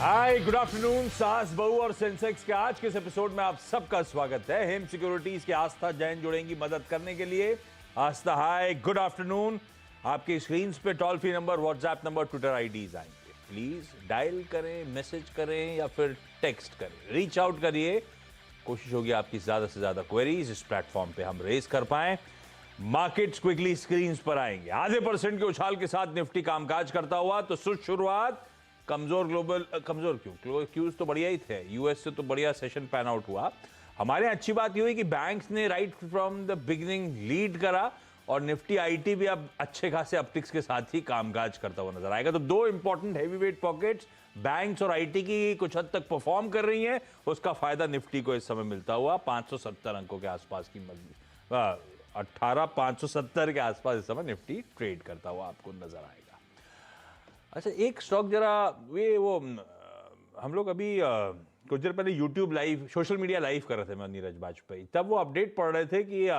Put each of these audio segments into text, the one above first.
हाय good afternoon. सास बहू और सेंसेक्स के आज के इस एपिसोड में आप सबका स्वागत है। हेम सिक्योरिटीज के आस्था जैन जुड़ेंगी मदद करने के लिए। Aastha hi good afternoon. आपकी स्क्रीन पे toll free number, WhatsApp number, Twitter IDs आएंगे। प्लीज डायल करें, मैसेज करें या फिर टेक्स्ट करें, रीच आउट करिए। कोशिश होगी आपकी ज्यादा से ज्यादा क्वेरीज इस प्लेटफॉर्म पे हम रेज कर पाए। मार्केट्स क्विकली स्क्रीन पर आएंगे। आधे % के उछाल के साथ निफ्टी कामकाज करता हुआ तो शुरुआत। कमजोर ग्लोबल, कमजोर क्यूज तो बढ़िया ही थे। यूएस से तो बढ़िया सेशन पैन आउट हुआ। हमारे अच्छी बात यह हुई कि बैंक्स ने right from the beginning lead करा और निफ्टी आईटी भी अब अच्छे खासे अपटिक्स के साथ ही कामकाज करता हुआ नजर आएगा। तो दो इंपॉर्टेंट हैवीवेट पॉकेट्स बैंक्स और आईटी की कुछ हद तक परफॉर्म कर रही हैं। उसका फायदा निफ्टी को इस समय मिलता हुआ 570 अंकों के आसपास की 18,570 के आसपास इस समय निफ्टी ट्रेड करता हुआ आपको नजर आएगा। अच्छा, एक स्टॉक जरा हम लोग अभी कुछ देर पहले YouTube live, social media live कर रहे थे मैं नीरज वाजपेयी, तब वो अपडेट पढ़ रहे थे कि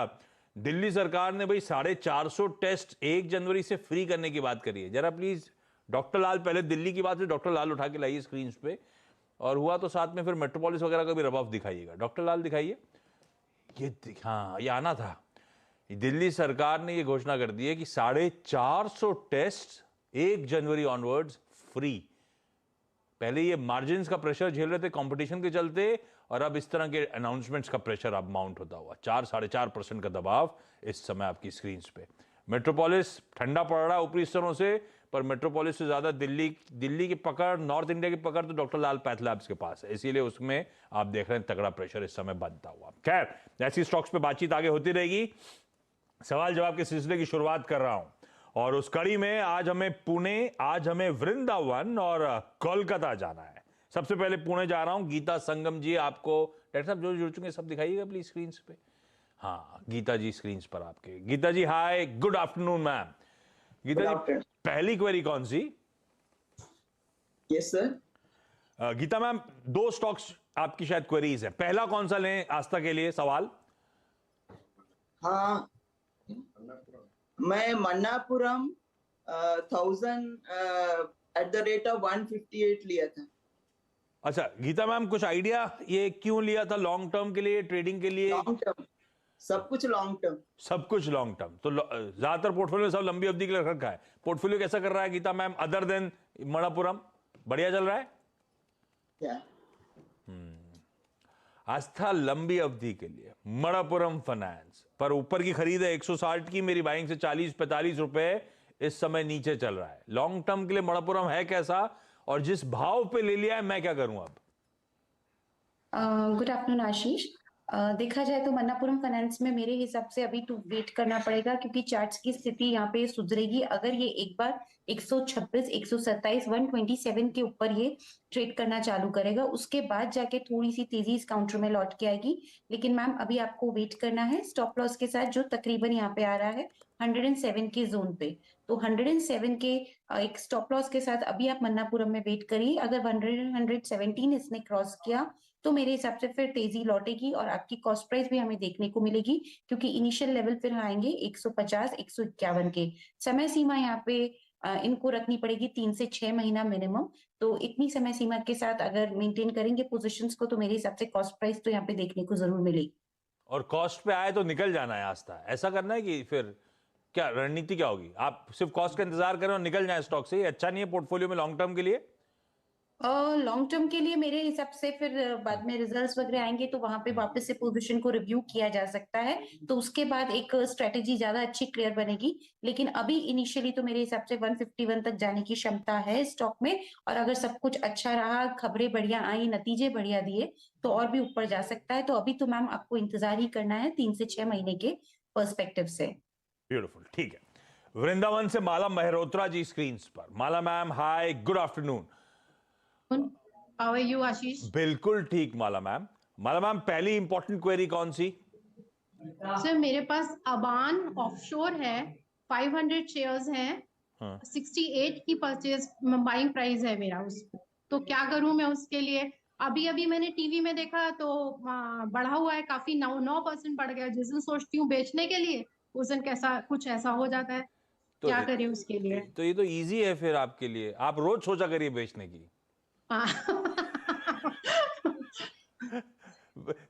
दिल्ली सरकार ने भाई 450 टेस्ट 1 जनवरी से फ्री करने की बात करी है। जरा प्लीज डॉक्टर लाल, पहले दिल्ली की बात है, डॉक्टर लाल उठा के लाइए स्क्रीन पे, और हुआ तो साथ में फिर मेट्रोपोलिस वगैरह का भी रब ऑफ दिखाइएगा। डॉक्टर लाल दिखाइए। हाँ, ये आना था। दिल्ली सरकार ने ये घोषणा कर दी है कि 450 टेस्ट 1 जनवरी ऑनवर्ड्स फ्री। पहले ये मार्जिन्स का प्रेशर झेल रहे थे कंपटीशन के चलते, और अब इस तरह के अनाउंसमेंट्स का प्रेशर अब माउंट होता हुआ 4-4.5% का दबाव इस समय आपकी स्क्रीन पे। मेट्रोपोलिस ठंडा पड़ रहा है ऊपरी स्तरों से, पर मेट्रोपोलिस से ज्यादा दिल्ली की पकड़, नॉर्थ इंडिया की पकड़ तो डॉक्टर लाल पैथ लैब्स के पास है, इसीलिए उसमें आप देख रहे हैं तगड़ा प्रेशर इस समय बनता हुआ। खैर, ऐसी स्टॉक्स पे बातचीत आगे होती रहेगी। सवाल जवाब के सिलसिले की शुरुआत कर रहा हूं, और उस कड़ी में आज हमें पुणे, आज हमें वृंदावन और कोलकाता जाना है। सबसे पहले पुणे जा रहा हूं। गीता संगम जी, आपको डॉक्टर साहब जो जुड़ चुके हैं सब दिखाइएगा प्लीज स्क्रीन पे। हाँ, गीता जी स्क्रीन पर आपके। Geeta ji hi good afternoon ma'am. Geeta ji, पहली क्वेरी कौन सी? Yes sir. Geeta ma'am, 2 stocks आपकी शायद क्वेरीज है। पहला कौन सा लें आस्था के लिए सवाल? हाँ, मैं मन्नापुरम 1,000 @ 158 लिया था। अच्छा गीता मैम, कुछ आइडिया ये क्यों लिया था? लॉन्ग टर्म के लिए, ट्रेडिंग के लिए? लॉन्ग टर्म, सब कुछ लॉन्ग टर्म। सब कुछ लॉन्ग टर्म। तो ज्यादातर पोर्टफोलियो सब लंबी अवधि के लिए रखा है। पोर्टफोलियो कैसा कर रहा है Gita ma'am, other than Manappuram? बढ़िया चल रहा है क्या? आस्था लंबी अवधि के लिए मणप्पुरम फाइनेंस पर ऊपर की खरीद है 160 की, मेरी बाइंग से 40-45 रुपए इस समय नीचे चल रहा है। लॉन्ग टर्म के लिए मणप्पुरम है कैसा, और जिस भाव पे ले लिया है मैं क्या करूं अब? गुड आफ्टरनून आशीष। देखा जाए तो मन्नापुरम फाइनेंस में मेरे हिसाब से अभी तो वेट करना पड़ेगा, क्योंकि चार्ट्स की स्थिति यहाँ पे सुधरेगी अगर ये एक बार 126, 127, 127 के ऊपर ये ट्रेड करना चालू करेगा, उसके बाद जाके थोड़ी सी तेजी इस काउंटर में लौट के आएगी। लेकिन मैम अभी आपको वेट करना है स्टॉप लॉस के साथ, जो तकरीबन यहाँ पे आ रहा है 107 के जोन पे। तो 107 के एक स्टॉप लॉस के साथ अभी आप मन्नापुरम में वेट करिए। अगर 117 इसने क्रॉस किया तो मेरे हिसाब से फिर तेजी लौटेगी और आपकी कॉस्ट प्राइस भी हमें देखने को मिलेगी, क्योंकि इनिशियल लेवल फिर आएंगे 150, 151 के। समय सीमा यहाँ पे इनको रखनी पड़ेगी 3 से 6 महीना मिनिमम। तो इतनी समय सीमा के साथ अगर मेंटेन करेंगे पोजीशंस को, तो मेरे हिसाब से कॉस्ट प्राइस तो यहाँ पे देखने को जरूर मिलेगी। और कॉस्ट पे आए तो निकल जाना है आस्था, ऐसा करना है कि फिर क्या रणनीति क्या होगी? आप सिर्फ कॉस्ट का इंतजार करें और निकल जाए स्टॉक से? अच्छा नहीं है पोर्टफोलियो में लॉन्ग टर्म के लिए? लॉन्ग टर्म के लिए मेरे हिसाब से फिर बाद में रिजल्ट्स वगैरह आएंगे तो वहां पे वापस से पोजीशन को रिव्यू किया जा सकता है, तो उसके बाद एक स्ट्रेटेजी ज्यादा अच्छी क्लियर बनेगी। लेकिन अभी इनिशियली तो मेरे हिसाब से 151 तक जाने की क्षमता है स्टॉक में, और अगर सब कुछ अच्छा रहा, खबरें बढ़िया आई, नतीजे बढ़िया दिए, तो और भी ऊपर जा सकता है। तो अभी तो मैम आपको इंतजार ही करना है 3 से 6 महीने के पर्सपेक्टिव से। ब्यूटीफुल, ठीक है। वृंदावन से माला मेहरोत्रा जी स्क्रीन पर। Mala ma'am hi good afternoon. How are you Ashish? बिल्कुल ठीक माला मैम। माला मैम, पहली इंपॉर्टेंट क्वेरी कौन सी? सर मेरे पास अबान ऑफशोर है, 500 शेयर्स हैं, हाँ। 68 की परचेज बाइंग प्राइस है मेरा उस, तो क्या करूं मैं उसके लिए? अभी अभी मैंने टीवी में देखा तो बढ़ा हुआ है काफी, 9% बढ़ गया। जिस दिन सोचती हूँ बेचने के लिए, उस दिन कैसा कुछ ऐसा हो जाता है। तो क्या करें उसके लिए? तो ये तो इजी है फिर आपके लिए, आप रोज सोचा करिए बेचने की। हाँ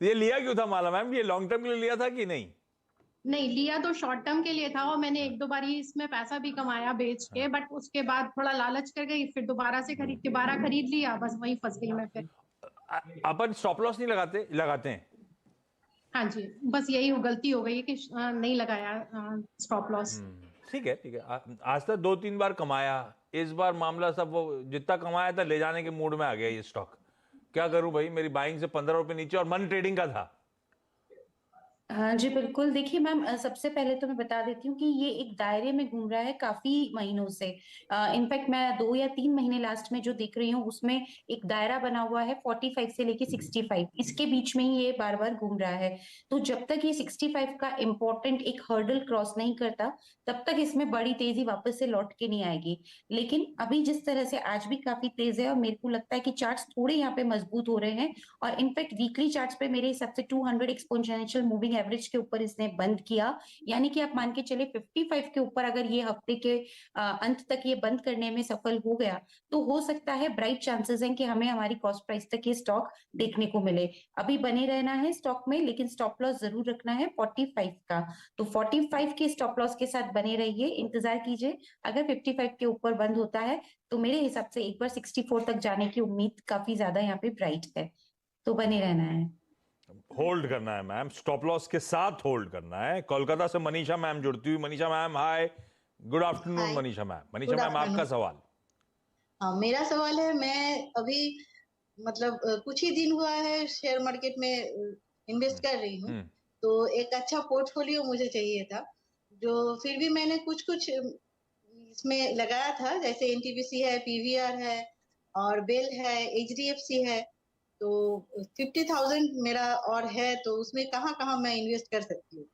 ये लिया क्यों था माला मैम? ये लॉन्ग टर्म के लिए लिया था कि नहीं? नहीं, लिया तो शॉर्ट टर्म के लिए था और मैंने एक दो बार ही इसमें पैसा भी कमाया बेच के, बट उसके बाद थोड़ा लालच कर गई, फिर दोबारा खरीद लिया, बस वही फंस गई मैं फिर। अपन स्टॉप लॉस नहीं लगाते? लगाते हैं। हाँ जी, बस यही गलती हो गई है कि नहीं लगाया स्टॉप लॉस। ठीक है, ठीक है। आज तक 2-3 बार कमाया, इस बार मामला सब वो जितना कमाया था ले जाने के मूड में आ गया ये स्टॉक। क्या करूं भाई, मेरी बाइंग से 15 रुपए नीचे और मन ट्रेडिंग का था। हाँ जी, बिल्कुल। देखिए मैम, सबसे पहले तो मैं बता देती हूँ कि ये एक दायरे में घूम रहा है काफ़ी महीनों से। इनफैक्ट मैं 2 या 3 महीने लास्ट में जो देख रही हूँ, उसमें एक दायरा बना हुआ है 45 से लेके 65, इसके बीच में ही ये बार-बार घूम रहा है। तो जब तक ये 65 का इम्पोर्टेंट एक हर्डल क्रॉस नहीं करता, तब तक इसमें बड़ी तेज़ी वापस से लौट के नहीं आएगी। लेकिन अभी जिस तरह से आज भी काफ़ी तेज़ है और मेरे को लगता है कि चार्ट्स थोड़े यहाँ पे मजबूत हो रहे हैं, और इनफैक्ट वीकली चार्ट्स पे मेरे हिसाब से 200 एक्सपोनेंशियल मूविंग एवरेज के ऊपर इसने बंद किया। यानी कि आप मान के चले 55 के ऊपर अगर ये हफ्ते के अंत तक ये बंद करने में सफल हो गया, तो हो सकता है ब्राइट चांसेस हैं कि हमें हमारी कॉस्ट प्राइस तक ये स्टॉक देखने को मिले। अभी बने रहना है स्टॉक में, लेकिन स्टॉप लॉस जरूर रखना है 45 का। तो 45 के स्टॉप लॉस के साथ बने रहिए, इंतजार कीजिए। अगर 55 के ऊपर बंद होता है, तो मेरे हिसाब से एक बार 64 तक जाने की उम्मीद काफी ज्यादा यहाँ पे ब्राइट है, तो बने रहना है। होल्ड करना है मैम, स्टॉप लॉस के साथ होल्ड करना है। कोलकाता से मनीषा मैम जुड़ती हुई। Manisha ma'am hi, good afternoon. Hi, Manisha ma'am, Manisha good ma'am आपका आफ्टरनून। सवाल। हाँ, मेरा सवाल है, मैं अभी मतलब कुछ ही दिन हुआ है शेयर मार्केट में इन्वेस्ट कर रही हूँ। हम्म तो एक अच्छा पोर्टफोलियो मुझे चाहिए था, जो फिर भी मैंने कुछ कुछ इसमें लगाया था, जैसे एनटीपीसी है, पीवीआर है और बेल है, एचडीएफसी है। तो 50,000 मेरा और है, तो उसमें कहाँ कहाँ मैं इन्वेस्ट कर सकती हूँ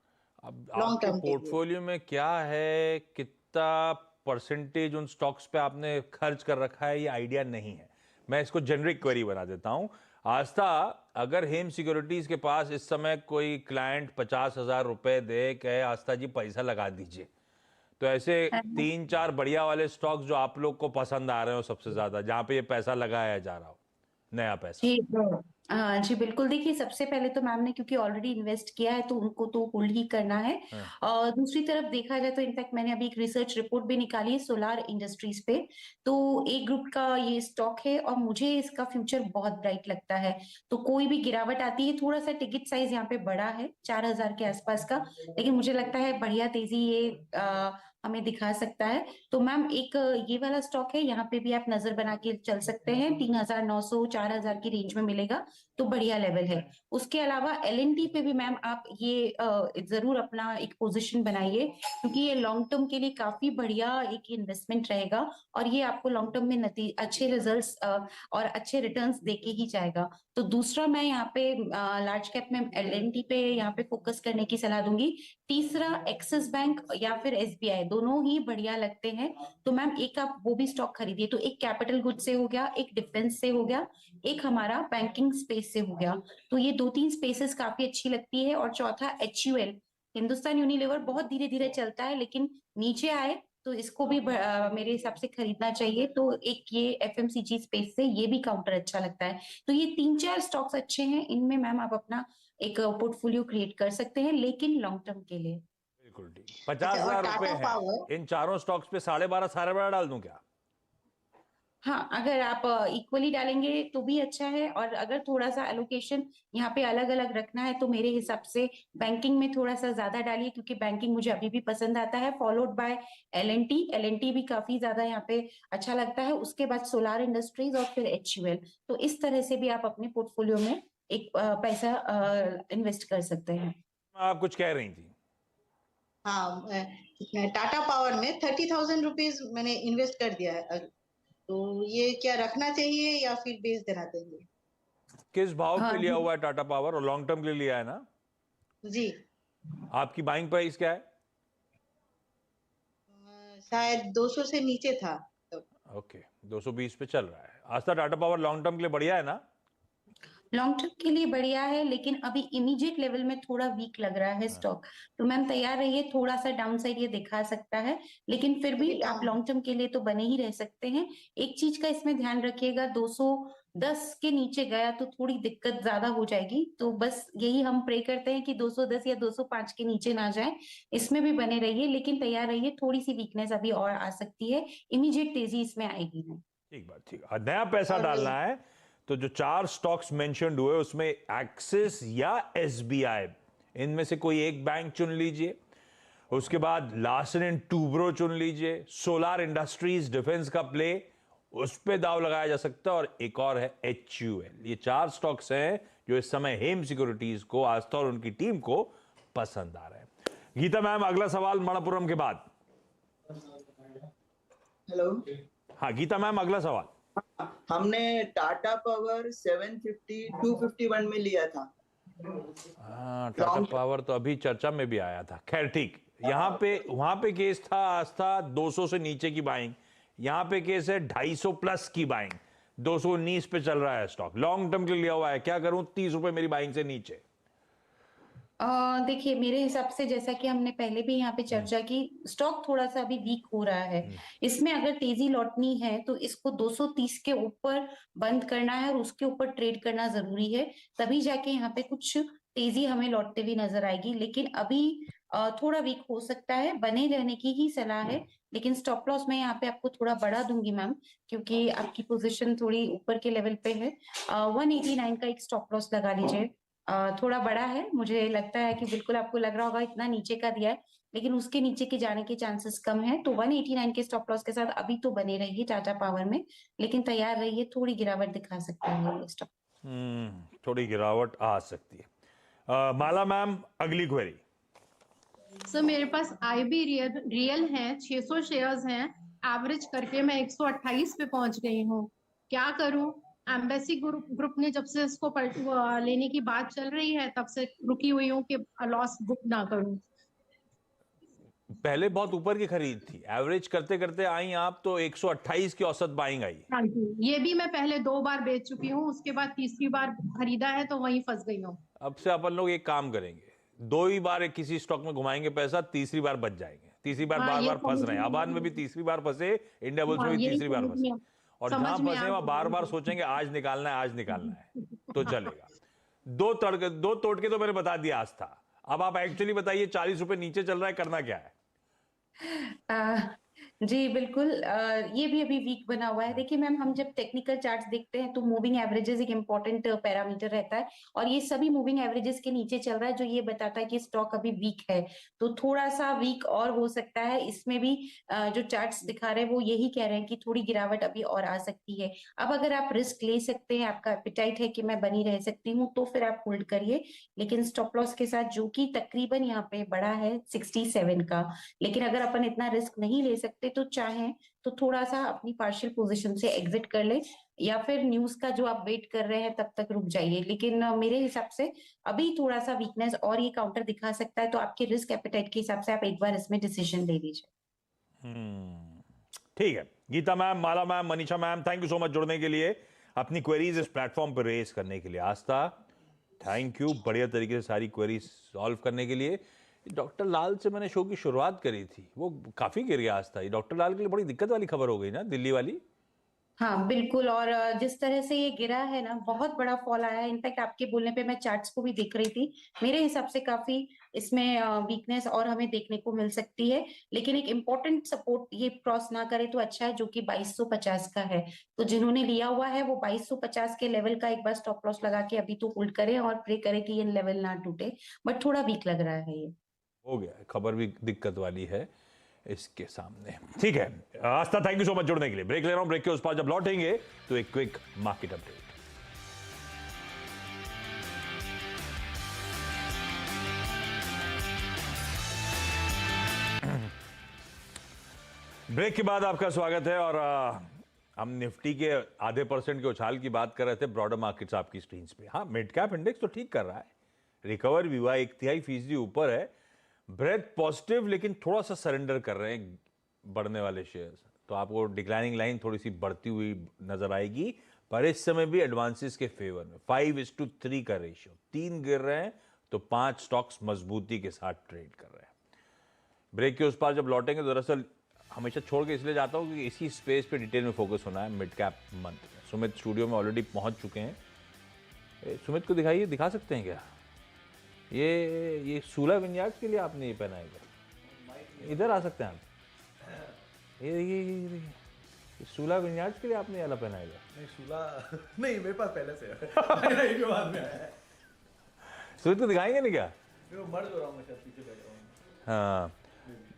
अब लॉन्ग आपके टर्म के लिए? पोर्टफोलियो में क्या है, कितना परसेंटेज उन स्टॉक्स पे आपने खर्च कर रखा है, ये आइडिया नहीं है। मैं इसको जेनरिक क्वेरी बना देता हूं। आस्था, अगर हेम सिक्योरिटीज के पास इस समय कोई क्लाइंट 50,000 रुपए दे कहे आस्था जी पैसा लगा दीजिए, तो ऐसे 3-4 बढ़िया वाले स्टॉक्स जो आप लोग को पसंद आ रहे हो सबसे ज्यादा, जहां पे ये पैसा लगाया जा रहा हो, नया पैसा। जी, हाँ जी, बिल्कुल। देखिए, सबसे पहले तो मैम ने क्योंकि ऑलरेडी इन्वेस्ट किया है, तो उनको तो होल्ड ही करना है। हाँ। और दूसरी तरफ देखा जाए तो इनफैक्ट मैंने अभी एक रिसर्च रिपोर्ट भी निकाली है सोलार इंडस्ट्रीज पे। तो एक ग्रुप का ये स्टॉक है और मुझे इसका फ्यूचर बहुत ब्राइट लगता है। तो कोई भी गिरावट आती है, थोड़ा सा टिकट साइज यहाँ पे बड़ा है 4,000 के आसपास का, लेकिन मुझे लगता है बढ़िया तेजी ये हमें दिखा सकता है। तो मैम एक ये वाला स्टॉक है, यहाँ पे भी आप नजर बना के चल सकते हैं। 3,900 4,000 की रेंज में मिलेगा, तो बढ़िया लेवल है। उसके अलावा एलएनटी पे भी मैम आप ये जरूर अपना एक पोजीशन बनाइए, क्योंकि ये लॉन्ग टर्म के लिए काफी बढ़िया एक इन्वेस्टमेंट रहेगा, और ये आपको लॉन्ग टर्म में अच्छे रिजल्ट्स और अच्छे रिटर्न्स देके ही जाएगा। तो दूसरा मैं यहाँ पे लार्ज कैप में एलएनटी पे यहाँ पे फोकस करने की सलाह दूंगी। तीसरा एक्सिस बैंक या फिर एसबीआई, दोनों ही बढ़िया लगते हैं। तो मैम एक आप वो भी स्टॉक खरीदिए। तो एक कैपिटल गुड से हो गया, एक डिफेंस से हो गया, एक हमारा बैंकिंग स्पेस से हो गया। तो ये 2-3 स्पेसेस काफी अच्छी लगती है। और चौथा एचयूएल, हिंदुस्तान यूनिलीवर, बहुत धीरे धीरे चलता है, लेकिन नीचे आए तो इसको भी मेरे हिसाब से खरीदना चाहिए। तो एक ये एफएमसीजी स्पेस से ये भी काउंटर अच्छा लगता है। तो ये 3-4 स्टॉक्स अच्छे हैं, इनमें मैम आप अपना एक पोर्टफोलियो क्रिएट कर सकते हैं, लेकिन लॉन्ग टर्म के लिए। बिल्कुल ठीक। पचास अच्छा, और हजार रुपए टाटा हैं, पावर? इन चारों स्टॉक्स पे 12.5 12.5 डाल दूं क्या? हाँ, अगर आप इक्वली डालेंगे तो भी अच्छा है, और अगर थोड़ा सा एलोकेशन यहाँ पे अलग अलग रखना है, तो मेरे हिसाब से बैंकिंग में थोड़ा सा ज्यादा डालिए, क्योंकि बैंकिंग मुझे अभी भी पसंद आता है, फॉलोड बाय एलएनटी। एलएनटी भी काफी ज्यादा यहाँ पे अच्छा लगता है, उसके बाद सोलार इंडस्ट्रीज और फिर एचयूएल। तो इस तरह से भी आप अपने पोर्टफोलियो में एक पैसा इन्वेस्ट कर सकते हैं। आप कुछ कह रही थी। हाँ, टाटा पावर में 30,000 रुपीज मैंने इन्वेस्ट कर दिया है। तो ये क्या रखना चाहिए या फिर बेच देना चाहिए? किस भाव हाँ पे लिया जी। हुआ है टाटा पावर, और लॉन्ग टर्म के लिए लिया है ना? जी। आपकी बाइंग प्राइस क्या है? शायद 200 से नीचे था तब। ओके, 220 पे चल रहा है। आज तक टाटा पावर लॉन्ग टर्म के लिए बढ़िया है ना? लॉन्ग टर्म के लिए बढ़िया है, लेकिन अभी इमीडिएट लेवल में थोड़ा वीक लग रहा है स्टॉक। तो मैम तैयार रहिए, थोड़ा सा डाउन साइड ये दिखा सकता है, लेकिन फिर भी आप लॉन्ग टर्म के लिए तो बने ही रह सकते हैं। एक चीज का इसमें ध्यान रखिएगा, 210 के नीचे गया तो थोड़ी दिक्कत ज्यादा हो जाएगी। तो बस यही हम प्रे करते हैं कि 210 या 205 के नीचे ना जाए, इसमें भी बने रहिए, लेकिन तैयार रहिए, थोड़ी सी वीकनेस अभी और आ सकती है, इमीडिएट तेजी इसमें आएगी नहीं। ठीक बात, ठीक है। नया पैसा डालना है तो जो 4 स्टॉक्स मेंशन्ड हुए उसमें एक्सिस या एसबीआई, इनमें से कोई एक बैंक चुन लीजिए। उसके बाद लार्सन एंड टूब्रो चुन लीजिए। सोलार इंडस्ट्रीज, डिफेंस का प्ले, उस पे दाव लगाया जा सकता है। और एक और है HUL। ये 4 स्टॉक्स हैं जो इस समय हेम सिक्योरिटीज को, आस्था और उनकी टीम को पसंद आ रहे हैं। गीता मैम, अगला सवाल मणप्पुरम के बाद। हेलो। हाँ गीता मैम, अगला सवाल। हमने टाटा पावर 750 251 में लिया था। हाँ, टाटा पावर तो अभी चर्चा में भी आया था। खैर ठीक, यहाँ पे वहां पे केस था आस्था 200 से नीचे की बाइंग, यहाँ पे केस है 250 प्लस की बाइंग। 219 पे चल रहा है स्टॉक, लॉन्ग टर्म के लिए लिया हुआ है। क्या करूं, 30 रुपए मेरी बाइंग से नीचे। देखिए मेरे हिसाब से, जैसा कि हमने पहले भी यहाँ पे चर्चा की, स्टॉक थोड़ा सा अभी वीक हो रहा है। इसमें अगर तेजी लौटनी है तो इसको 230 के ऊपर बंद करना है और उसके ऊपर ट्रेड करना जरूरी है, तभी जाके यहाँ पे कुछ तेजी हमें लौटते हुए नजर आएगी। लेकिन अभी थोड़ा वीक हो सकता है, बने रहने की ही सलाह है। लेकिन स्टॉप लॉस मैं यहाँ पे आपको थोड़ा बढ़ा दूंगी मैम, क्योंकि आपकी पोजीशन थोड़ी ऊपर के लेवल पे है। 189 का एक स्टॉप लॉस लगा लीजिए। थोड़ा बड़ा है, मुझे लगता है कि बिल्कुल आपको लग रहा होगा इतना नीचे का दिया है, लेकिन उसके नीचे के जाने के चांसेस कम है। तो 189 के स्टॉप लॉस के साथ अभी तो बने रहिए टाटा पावर में, लेकिन तैयार रहिए, थोड़ी गिरावट दिखा सकता है ये स्टॉक। थोड़ी गिरावट आ सकती है। माला मैम, अगली क्वेरी। सर मेरे पास IB रियल है, 600 शेयर्स हैं, एवरेज करके मैं 128 पे पहुंच गई हूँ। क्या करूं? एम्बेसी ग्रुप ने जब से इसको लेने की बात चल रही है तब से रुकी हुई हूँ कि लॉस बुक ना करूं। पहले बहुत ऊपर की खरीद थी, एवरेज करते करते आई आप तो 128 की औसत बाइंग आई। हाँ जी, ये भी मैं पहले 2 बार बेच चुकी हूँ, उसके बाद तीसरी बार खरीदा है तो वहीं फंस गई हूँ। अब से अपन लोग एक काम करेंगे, 2 ही बार एक किसी स्टॉक में घुमाएंगे पैसा, तीसरी बार बच जाएंगे। तीसरी बार हाँ, बार ये बार फंस समझ रहे हैं, में अबान में भी तीसरी बार फंसे, इंडिया बुल्स में हाँ, भी यही तीसरी बार समझ फंसे। में और समझ जहां में फंसे आ वहां बार बार गया। सोचेंगे आज निकालना है, आज निकालना है, तो चलेगा। दो तोड़ के तो मैंने बता दिया आज था। अब आप एक्चुअली बताइए, 40 रुपए नीचे चल रहा है, करना क्या है? जी बिल्कुल, ये भी अभी वीक बना हुआ है। देखिए मैम, हम जब टेक्निकल चार्ट्स देखते हैं तो मूविंग एवरेजेस एक इंपॉर्टेंट पैरामीटर रहता है, और ये सभी मूविंग एवरेजेस के नीचे चल रहा है, जो ये बताता है कि स्टॉक अभी वीक है। तो थोड़ा सा वीक और हो सकता है। इसमें भी जो चार्ट्स दिखा रहे हैं वो यही कह रहे हैं कि थोड़ी गिरावट अभी और आ सकती है। अब अगर आप रिस्क ले सकते हैं, आपका एपिटाइट है कि मैं बनी रह सकती हूँ, तो फिर आप होल्ड करिए, लेकिन स्टॉप लॉस के साथ, जो कि तकरीबन यहाँ पे बड़ा है 67 का। लेकिन अगर अपन इतना रिस्क नहीं ले सकते तो चाहें तो थोड़ा सा अपनी पार्शियल पोजीशन से एग्जिट कर ले, या फिर न्यूज का जो आप वेट कर रहे हैं तब तक रुक जाइए। लेकिन मेरे हिसाब से अभी थोड़ा सा वीकनेस और ये काउंटर दिखा सकता है, तो आपके रिस्क एपेटाइट के हिसाब से आप एक बार इसमें डिसीजन ले लीजिए। ठीक है Gita ma'am, Mala ma'am, Manisha ma'am, thank you so much जुड़ने के लिए, अपनी क्वेरीज इस प्लेटफॉर्म पर रेज करने के लिए। आस्था, थैंक यू, बढ़िया तरीके से सारी क्वेरीज सॉल्व करने के लिए। डॉक्टर लाल से मैंने शो की शुरुआत करी थी, वो काफी गिर गया आस्था। डॉक्टर लाल के लिए बड़ी दिक्कत वाली खबर हो गई ना, दिल्ली वाली। हाँ बिल्कुल, और जिस तरह से ये गिरा है ना, बहुत बड़ा फॉल आया है। इनफैक्ट आपके बोलने पे मैं चार्ट्स को भी देख रही थी, मेरे हिसाब से काफी इसमें वीकनेस और हमें देखने को मिल सकती है। लेकिन एक इम्पोर्टेंट सपोर्ट ये क्रॉस ना करे तो अच्छा है, जो कि 2250 का है। तो जिन्होंने लिया हुआ है वो 2250 के लेवल का एक बार स्टॉप लॉस लगा के अभी तो होल्ड करें और प्रे करें कि ये लेवल ना टूटे। बट थोड़ा वीक लग रहा है ये। हो गया, खबर भी दिक्कत वाली है इसके सामने। ठीक है आस्था, थैंक यू सो मच जुड़ने के लिए। ब्रेक ले रहा हूं, ब्रेक के उस पार जब लौटेंगे तो एक क्विक मार्केट अपडेट। ब्रेक के बाद आपका स्वागत है। और हम निफ्टी के आधे % के उछाल की बात कर रहे थे, ब्रॉडर मार्केट्स आपकी स्क्रीन पे। हाँ, मिड कैप इंडेक्स तो ठीक कर रहा है, रिकवर भी हुआ, 1/3% ऊपर है, ब्रेथ पॉजिटिव, लेकिन थोड़ा सा सरेंडर कर रहे हैं बढ़ने वाले शेयर्स। तो आपको डिक्लाइनिंग लाइन थोड़ी सी बढ़ती हुई नजर आएगी पर इस समय भी एडवांसेस के फेवर में 5:3 का रेशियो, 3 गिर रहे हैं तो 5 स्टॉक्स मजबूती के साथ ट्रेड कर रहे हैं। ब्रेक के उस पार जब लौटेंगे तो दरअसल हमेशा छोड़ के इसलिए जाता हूँ क्योंकि इसी स्पेस पे डिटेल में फोकस होना है मिड कैप मंथ में। सुमित स्टूडियो में ऑलरेडी पहुंच चुके हैं। सुमित को दिखाइए, दिखा सकते हैं क्या? ये सूला विन्यार्ड्स के लिए आपने ये पहना है क्या? इधर आ सकते हैं आप। ये सूला विन्यार्ड्स के लिए आपने ये वाला पहना है क्या? नहीं सूला नहीं, मेरे पास पहले से है। मेरा एक बाद में आया है। सुमित को दिखाएंगे नहीं क्या? मैं मर्द हो रहा हूँ, मैं शायद पीछे बैठ रहा हूँ। हाँ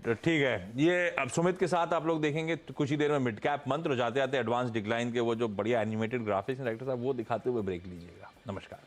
तो ठीक है, ये अब सुमित के साथ आप लोग देखेंगे तो कुछ ही देर में मिड कैप मंत्र हो जाते आते एडवांस डिक्लाइन के वो जो बढ़िया एनिमेटेड ग्राफिक्स हैं डायरेक्टर साहब वो दिखाते हुए ब्रेक लीजिएगा। नमस्कार।